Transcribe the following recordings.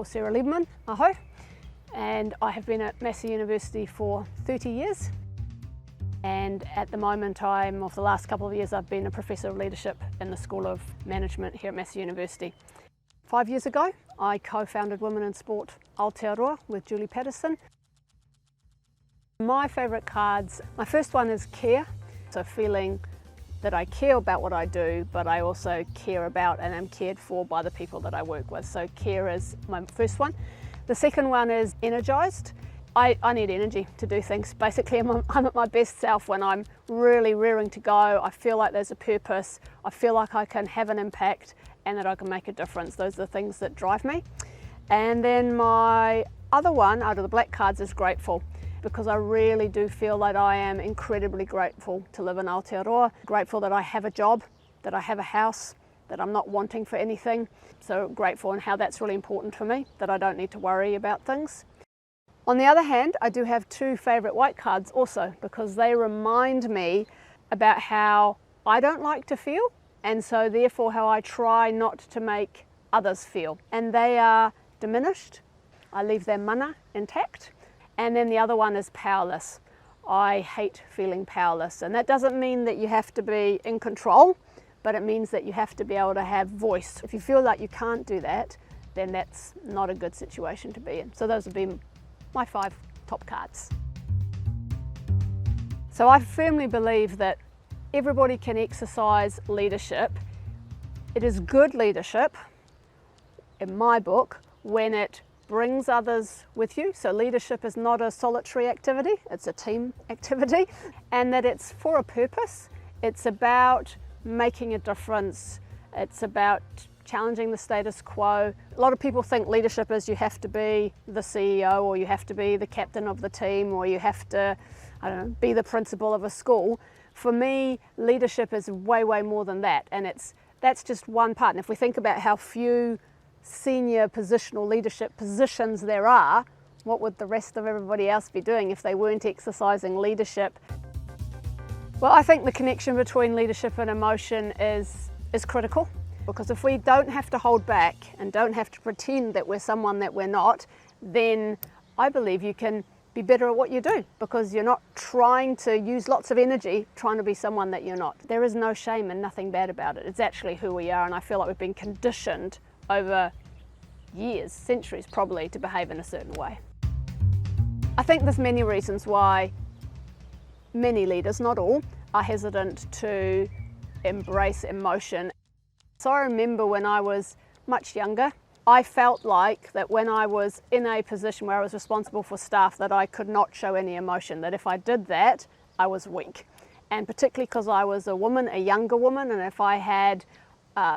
Sarah Leberman, aho, and I have been at Massey University for 30 years. And at the moment, of the last couple of years, I've been a Professor of Leadership in the School of Management here at Massey University. 5 years ago, I co-founded Women in Sport Aotearoa with Julie Patterson. My favourite cards, my first one is care, so feeling that I care about what I do, but I also care about and am cared for by the people that I work with. So care is my first one. The second one is energised. I need energy to do things. Basically, I'm at my best self when I'm really rearing to go. I feel like there's a purpose. I feel like I can have an impact and that I can make a difference. Those are the things that drive me. And then my other one out of the black cards is grateful, because I really do feel that I am incredibly grateful to live in Aotearoa, grateful that I have a job, that I have a house, that I'm not wanting for anything. So grateful, and how that's really important for me, that I don't need to worry about things. On the other hand, I do have two favourite white cards also, because they remind me about how I don't like to feel, and so therefore how I try not to make others feel. And they are diminished. I leave their mana intact. And then the other one is powerless. I hate feeling powerless. And that doesn't mean that you have to be in control, but it means that you have to be able to have voice. If you feel like you can't do that, then that's not a good situation to be in. So those would be my 5 top cards. So I firmly believe that everybody can exercise leadership. It is good leadership, in my book, when it brings others with you. So leadership is not a solitary activity, it's a team activity, and that it's for a purpose. It's about making a difference. It's about challenging the status quo. A lot of people think leadership is you have to be the CEO, or you have to be the captain of the team, or you have to, I don't know, be the principal of a school. For me, leadership is way, way more than that, and that's just one part. And if we think about how few senior positional leadership positions there are, what would the rest of everybody else be doing if they weren't exercising leadership? Well, I think the connection between leadership and emotion is critical, because if we don't have to hold back and don't have to pretend that we're someone that we're not, then I believe you can be better at what you do, because you're not trying to use lots of energy trying to be someone that you're not. There is no shame and nothing bad about it. It's actually who we are, and I feel like we've been conditioned over years, centuries probably, to behave in a certain way. I think there's many reasons why many leaders, not all, are hesitant to embrace emotion. So I remember when I was much younger, I felt like that when I was in a position where I was responsible for staff, that I could not show any emotion, that if I did that, I was weak. And particularly because I was a woman, a younger woman, and if I had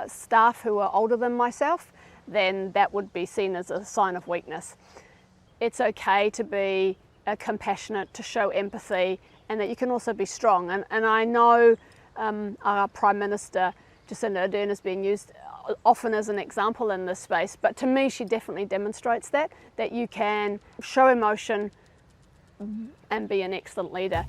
staff who were older than myself, then that would be seen as a sign of weakness. It's okay to be compassionate, to show empathy, and that you can also be strong. And I know our Prime Minister, Jacinda Ardern, is being used often as an example in this space, but to me she definitely demonstrates that you can show emotion and be an excellent leader.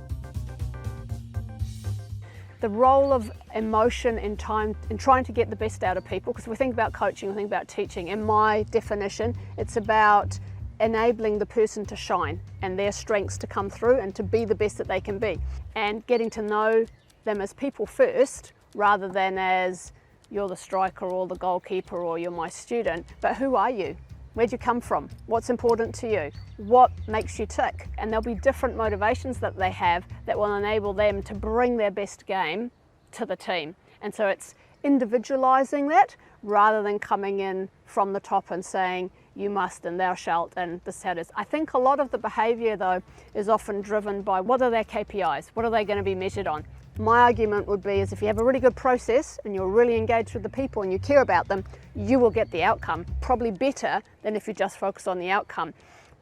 The role of emotion in trying to get the best out of people, because we think about coaching, we think about teaching. In my definition, it's about enabling the person to shine and their strengths to come through and to be the best that they can be, and getting to know them as people first, rather than as you're the striker or the goalkeeper or you're my student. But who are you? Where'd you come from? What's important to you? What makes you tick? And there'll be different motivations that they have that will enable them to bring their best game to the team. And so it's individualizing that rather than coming in from the top and saying you must and thou shalt and this is how it is. I think a lot of the behavior though is often driven by what are their KPIs? What are they going to be measured on? My argument would be is if you have a really good process and you're really engaged with the people and you care about them, you will get the outcome, probably better than if you just focus on the outcome.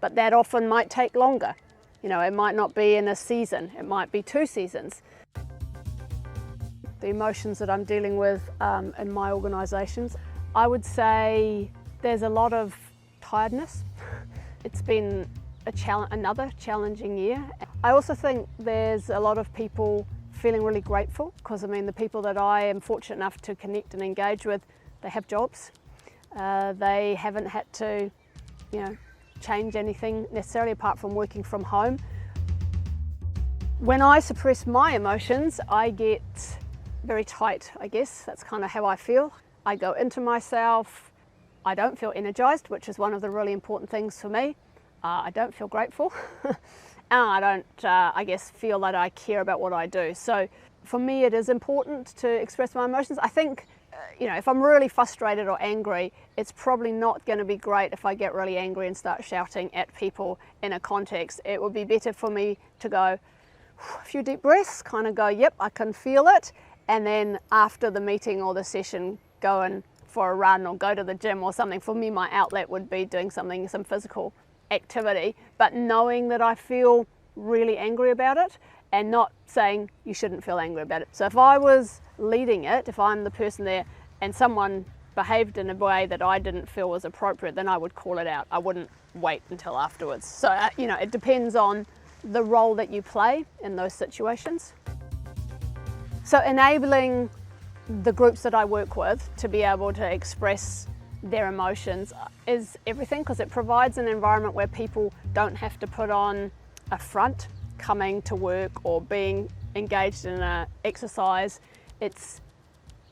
But that often might take longer. You know, it might not be in a season, it might be 2 seasons. The emotions that I'm dealing with in my organisations, I would say there's a lot of tiredness. It's been another challenging year. I also think there's a lot of people feeling really grateful, because I mean the people that I am fortunate enough to connect and engage with, they have jobs. They haven't had to change anything necessarily apart from working from home. When I suppress my emotions, I get very tight, I guess. That's kind of how I feel. I go into myself. I don't feel energized, which is one of the really important things for me. I don't feel grateful. And I don't, I guess, feel that I care about what I do. So for me, it is important to express my emotions. I think, if I'm really frustrated or angry, it's probably not going to be great if I get really angry and start shouting at people in a context. It would be better for me to go a few deep breaths, kind of go, yep, I can feel it. And then after the meeting or the session, go for a run or go to the gym or something. For me, my outlet would be doing something, some physical activity, but knowing that I feel really angry about it and not saying you shouldn't feel angry about it. So if I was leading it, if I'm the person there and someone behaved in a way that I didn't feel was appropriate, then I would call it out. I wouldn't wait until afterwards. So, it depends on the role that you play in those situations. So enabling the groups that I work with to be able to express their emotions is everything, because it provides an environment where people don't have to put on a front coming to work or being engaged in an exercise. It's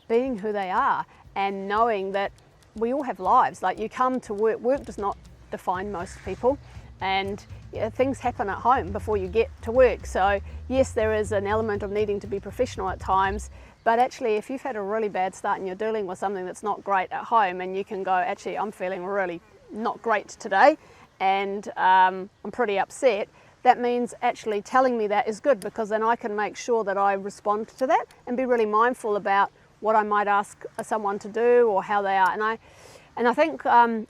being who they are and knowing that we all have lives. Like, you come to work, work does not define most people, and things happen at home before you get to work. So yes, there is an element of needing to be professional at times, but actually if you've had a really bad start and you're dealing with something that's not great at home, and you can go, actually I'm feeling really not great today and I'm pretty upset, that means actually telling me that is good, because then I can make sure that I respond to that and be really mindful about what I might ask someone to do or how they are. And I think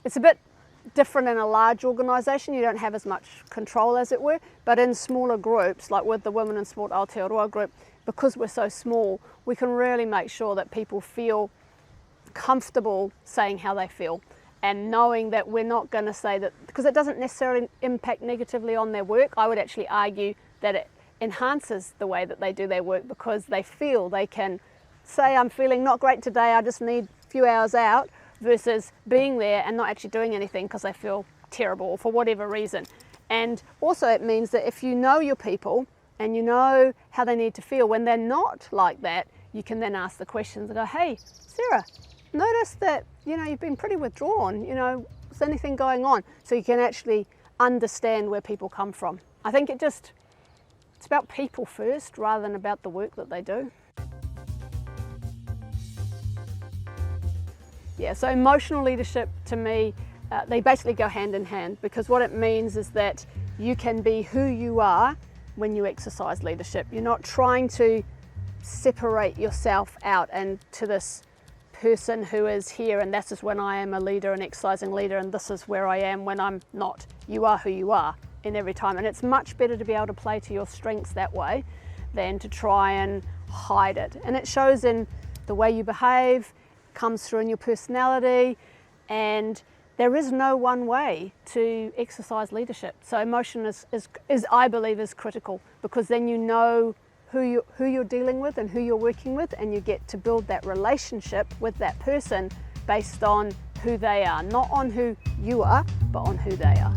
it's a bit different in a large organisation. You don't have as much control, as it were, but in smaller groups, like with the Women in Sport Aotearoa group, because we're so small, we can really make sure that people feel comfortable saying how they feel, and knowing that we're not going to say that, because it doesn't necessarily impact negatively on their work. I would actually argue that it enhances the way that they do their work, because they feel they can say, I'm feeling not great today, I just need a few hours out, versus being there and not actually doing anything because they feel terrible for whatever reason. And also it means that if you know your people and you know how they need to feel when they're not like that, you can then ask the questions and go, hey, Sarah, notice that, you've been pretty withdrawn, is anything going on? So you can actually understand where people come from. I think it's about people first rather than about the work that they do. Yeah, so emotional leadership to me, they basically go hand in hand, because what it means is that you can be who you are when you exercise leadership. You're not trying to separate yourself out and to this person who is here, and this is when I am a leader, an exercising leader, and this is where I am when I'm not. You are who you are in every time, and it's much better to be able to play to your strengths that way than to try and hide it. And it shows in the way you behave, comes through in your personality, and there is no one way to exercise leadership. So emotion is I believe is critical, because then you know who you're dealing with and who you're working with, and you get to build that relationship with that person based on who they are, not on who you are, but on who they are.